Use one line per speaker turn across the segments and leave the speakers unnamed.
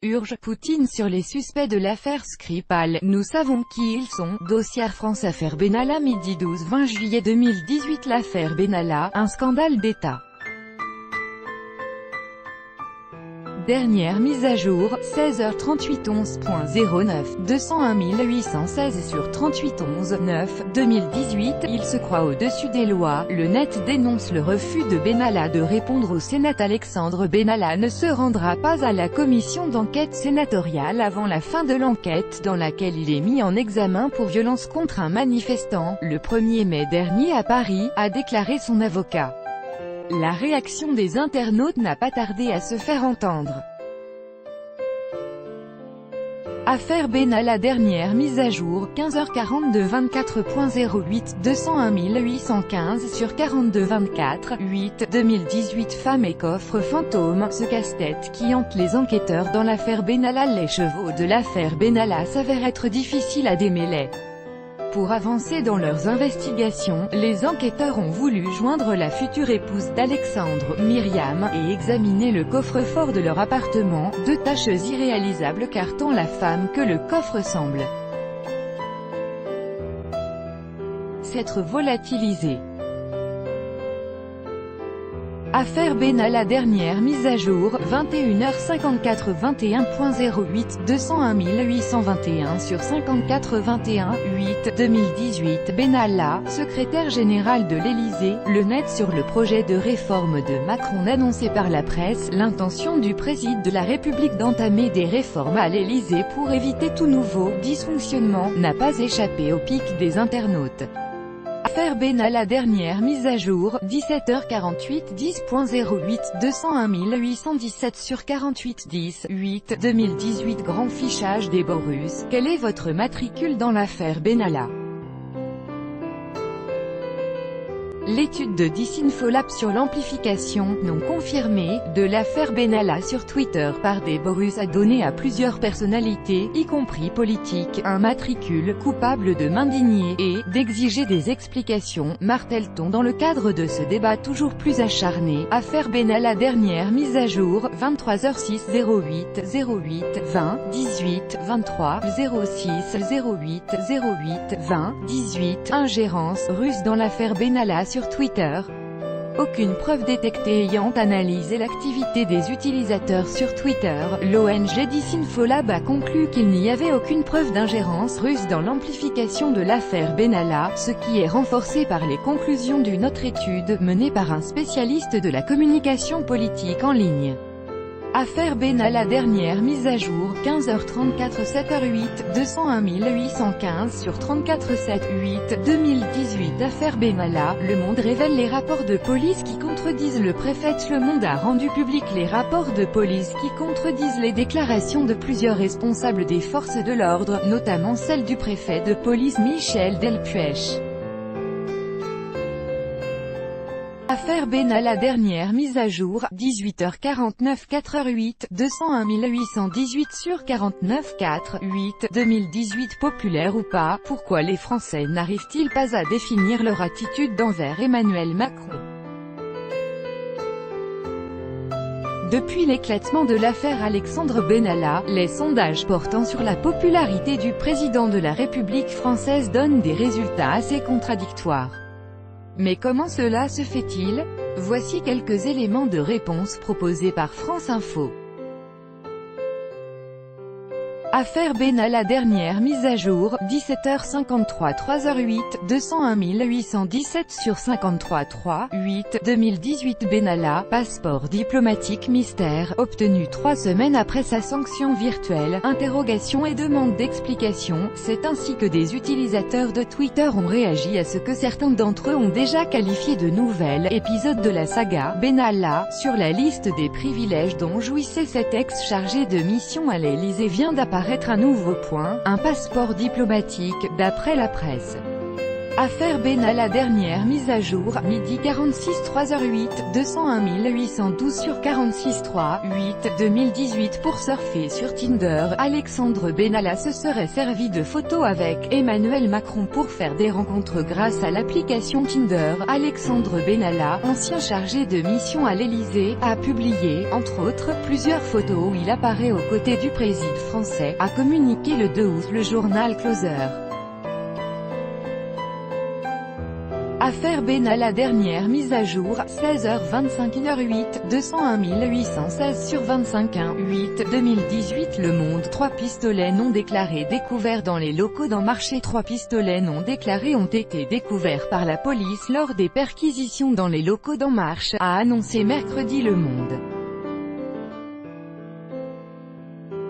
Urge Poutine sur les suspects de l'affaire Skripal. Nous savons qui ils sont. Dossier France Affaire Benalla. Midi 12-20 juillet 2018. L'affaire Benalla, un scandale d'État. Dernière mise à jour, 16h38 11.09, 201 816 sur 38 11 9, 2018, il se croit au-dessus des lois. Le Net dénonce le refus de Benalla de répondre au Sénat. Alexandre Benalla ne se rendra pas à la commission d'enquête sénatoriale avant la fin de l'enquête, dans laquelle il est mis en examen pour violence contre un manifestant, le 1er mai dernier à Paris, a déclaré son avocat. La réaction des internautes n'a pas tardé à se faire entendre. Affaire Benalla. Dernière mise à jour, 15h42 24.08, 201 815 sur 42 24, 8, 2018. Femme et coffre fantôme, ce casse-tête qui hante les enquêteurs dans l'affaire Benalla. Les chevaux de l'affaire Benalla s'avèrent être difficiles à démêler. Pour avancer dans leurs investigations, les enquêteurs ont voulu joindre la future épouse d'Alexandre, Myriam, et examiner le coffre-fort de leur appartement, deux tâches irréalisables car tant la femme que le coffre semblent s'être volatilisés. Affaire Benalla. Dernière mise à jour, 21h54 21.08, 201 821 sur 54 21, 8, 2018. Benalla, secrétaire général de l'Élysée. Le Net sur le projet de réforme de Macron annoncé par la presse. L'intention du président de la République d'entamer des réformes à l'Élysée pour éviter tout nouveau dysfonctionnement, n'a pas échappé au pic des internautes. Affaire Benalla. Dernière mise à jour, 17h48 10.08, 201 817 sur 48 10, 8, 2018. Grand fichage des Borus. Quel est votre matricule dans l'affaire Benalla? L'étude de Disinfolab sur l'amplification, non confirmée, de l'affaire Benalla sur Twitter par des Borus a donné à plusieurs personnalités, y compris politiques, un matricule, coupable de m'indigner, et d'exiger des explications, martèle-t-on dans le cadre de ce débat toujours plus acharné. Affaire Benalla. Dernière mise à jour, 23h06 08, 08, 20, 18, 23, 06, 08, 08, 20, 18, ingérence russe dans l'affaire Benalla sur Twitter. Aucune preuve détectée. Ayant analysé l'activité des utilisateurs sur Twitter, l'ONG Disinfolab a conclu qu'il n'y avait aucune preuve d'ingérence russe dans l'amplification de l'affaire Benalla, ce qui est renforcé par les conclusions d'une autre étude, menée par un spécialiste de la communication politique en ligne. Affaire Benalla. Dernière mise à jour, 15h34 7h08, 201 815 sur 34 7, 8, 2018. Affaire Benalla. Le Monde révèle les rapports de police qui contredisent le préfet. Le Monde a rendu public les rapports de police qui contredisent les déclarations de plusieurs responsables des forces de l'ordre, notamment celle du préfet de police Michel Delpuech. Affaire Benalla. Dernière mise à jour, 18h49 4h08, 201 818 sur 49 4, 8, 2018. Populaire ou pas, pourquoi les Français n'arrivent-ils pas à définir leur attitude envers Emmanuel Macron? Depuis l'éclatement de l'affaire Alexandre Benalla, les sondages portant sur la popularité du président de la République française donnent des résultats assez contradictoires. Mais comment cela se fait-il? Voici quelques éléments de réponse proposés par France Info. Affaire Benalla. Dernière mise à jour, 17h53 3h08, 201 817 sur 53 3, 8, 2018. Benalla, passeport diplomatique mystère, obtenu 3 semaines après sa sanction virtuelle, interrogation et demande d'explication. C'est ainsi que des utilisateurs de Twitter ont réagi à ce que certains d'entre eux ont déjà qualifié de nouvel épisode de la saga Benalla. Sur la liste des privilèges dont jouissait cet ex-chargé de mission à l'Élysée vient d'apparaître un nouveau point, un passeport diplomatique, d'après la presse. Affaire Benalla, dernière mise à jour, midi 46 3h08, 201 812 sur 46 3, 8, 2018. Pour surfer sur Tinder, Alexandre Benalla se serait servi de photos avec Emmanuel Macron pour faire des rencontres grâce à l'application Tinder. Alexandre Benalla, ancien chargé de mission à l'Élysée, a publié, entre autres, plusieurs photos où il apparaît aux côtés du président français, a communiqué le 2 août le journal Closer. Affaire Benalla, dernière mise à jour, 16h25 1h08, 201 816 sur 25 1, 8, 2018. Le Monde. 3 pistolets non déclarés découverts dans les locaux d'un marché. 3 pistolets non déclarés ont été découverts par la police lors des perquisitions dans les locaux d'En Marche, a annoncé mercredi Le Monde.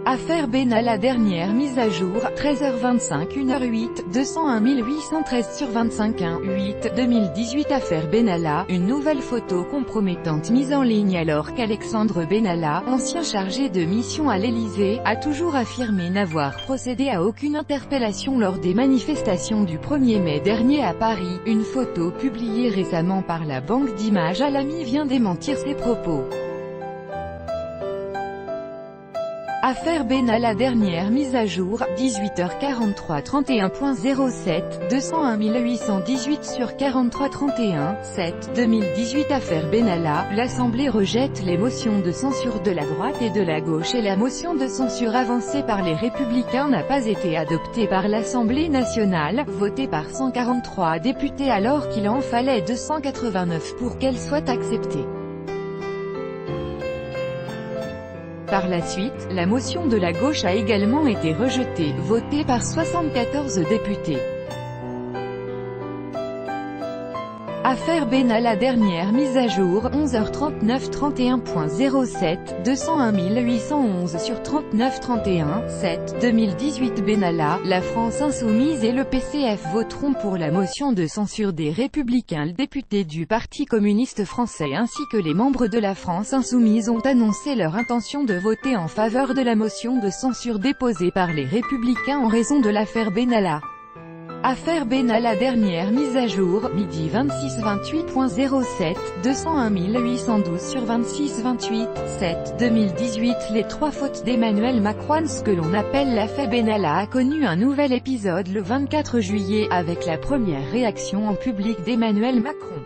Affaire Benalla, dernière mise à jour, 13h25 1h08, 201 813 sur 25 1, 8, 2018. Affaire Benalla, une nouvelle photo compromettante mise en ligne alors qu'Alexandre Benalla, ancien chargé de mission à l'Élysée, a toujours affirmé n'avoir procédé à aucune interpellation lors des manifestations du 1er mai dernier à Paris. Une photo publiée récemment par la banque d'images Alamy vient démentir ces propos. Affaire Benalla, dernière mise à jour, 18h43 31.07, 201 818 sur 43 31, 7, 2018. Affaire Benalla, l'Assemblée rejette les motions de censure de la droite et de la gauche et la motion de censure avancée par les Républicains n'a pas été adoptée par l'Assemblée nationale, votée par 143 députés alors qu'il en fallait 289 pour qu'elle soit acceptée. Par la suite, la motion de la gauche a également été rejetée, votée par 74 députés. Affaire Benalla, dernière mise à jour, 11h39 31.07, 201 811 sur 39 31, 7, 2018. Benalla, la France insoumise et le PCF voteront pour la motion de censure des Républicains. Le député du Parti communiste français ainsi que les membres de la France insoumise ont annoncé leur intention de voter en faveur de la motion de censure déposée par les Républicains en raison de l'affaire Benalla. Affaire Benalla, dernière mise à jour, midi 26 28.07, 201 812 sur 26 28, 7, 2018. Les 3 fautes d'Emmanuel Macron. Ce que l'on appelle l'affaire Benalla a connu un nouvel épisode le 24 juillet, avec la première réaction en public d'Emmanuel Macron.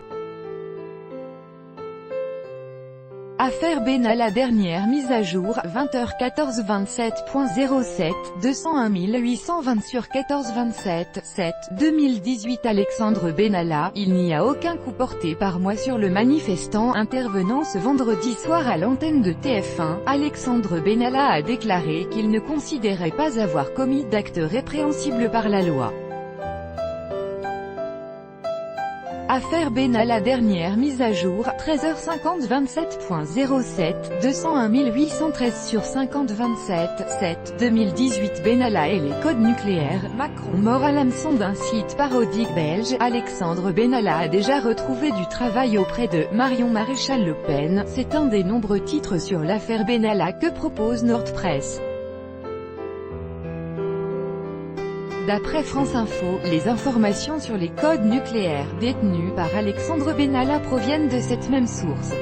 Affaire Benalla, dernière mise à jour, 20h14 27.07, 201 820 sur 14 27, 7, 2018. Alexandre Benalla, il n'y a aucun coup porté par moi sur le manifestant. Intervenant ce vendredi soir à l'antenne de TF1, Alexandre Benalla a déclaré qu'il ne considérait pas avoir commis d'actes répréhensibles par la loi. Affaire Benalla, dernière mise à jour, 13h50 27.07, 201 813 sur 50 27, 7, 2018. Benalla et les codes nucléaires, Macron mort à l'hameçon d'un site parodique belge. Alexandre Benalla a déjà retrouvé du travail auprès de Marion Maréchal Le Pen. C'est un des nombreux titres sur l'affaire Benalla que propose Nordpresse. D'après France Info, les informations sur les codes nucléaires détenus par Alexandre Benalla proviennent de cette même source.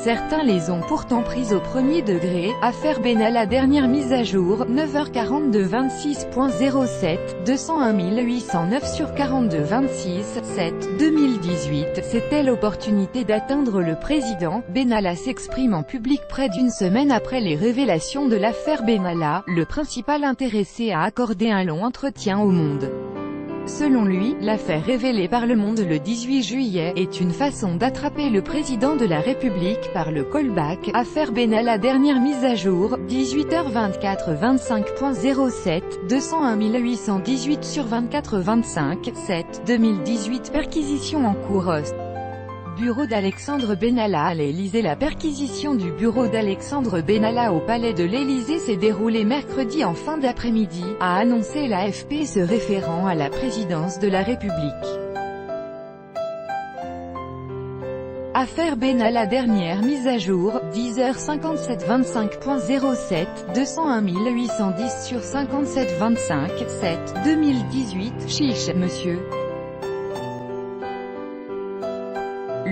Certains les ont pourtant prises au premier degré. Affaire Benalla, dernière mise à jour, 9h42 26.07, 201 809 sur 42 26, 7, 2018. C'était l'opportunité d'atteindre le président. Benalla s'exprime en public près d'une semaine après les révélations de l'affaire Benalla. Le principal intéressé a accordé un long entretien au Monde. Selon lui, l'affaire révélée par Le Monde le 18 juillet est une façon d'attraper le président de la République par le callback. Affaire Benalla, dernière mise à jour, 18h24 25.07, 201 818 sur 24 25, 7, 2018. Perquisition en cours. Bureau d'Alexandre Benalla à l'Élysée. La perquisition du bureau d'Alexandre Benalla au palais de l'Élysée s'est déroulée mercredi en fin d'après-midi, a annoncé l'AFP se référant à la présidence de la République. Affaire Benalla, dernière mise à jour, 10h57 25.07, 201 810 sur 57 25, 7, 2018, chiche, monsieur.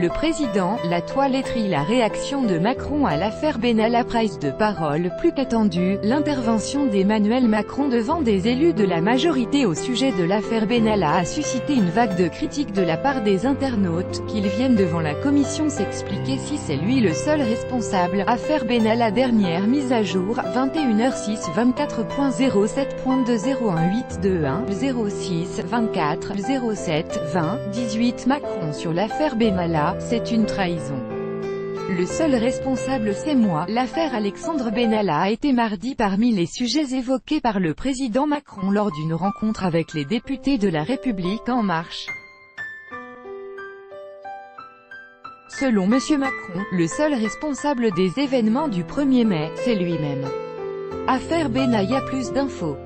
Le président, la toiletterie. La réaction de Macron à l'affaire Benalla. Prise de parole plus qu'attendue, l'intervention d'Emmanuel Macron devant des élus de la majorité au sujet de l'affaire Benalla a suscité une vague de critiques de la part des internautes, qu'ils viennent devant la commission s'expliquer si c'est lui le seul responsable. Affaire Benalla, dernière mise à jour, 21h06 24.07.201821 06 24 07 20 18. Macron sur l'affaire Benalla. C'est une trahison. Le seul responsable c'est moi. L'affaire Alexandre Benalla a été mardi parmi les sujets évoqués par le président Macron lors d'une rencontre avec les députés de La République En Marche. Selon M. Macron, le seul responsable des événements du 1er mai, c'est lui-même. Affaire Benalla. Plus d'infos.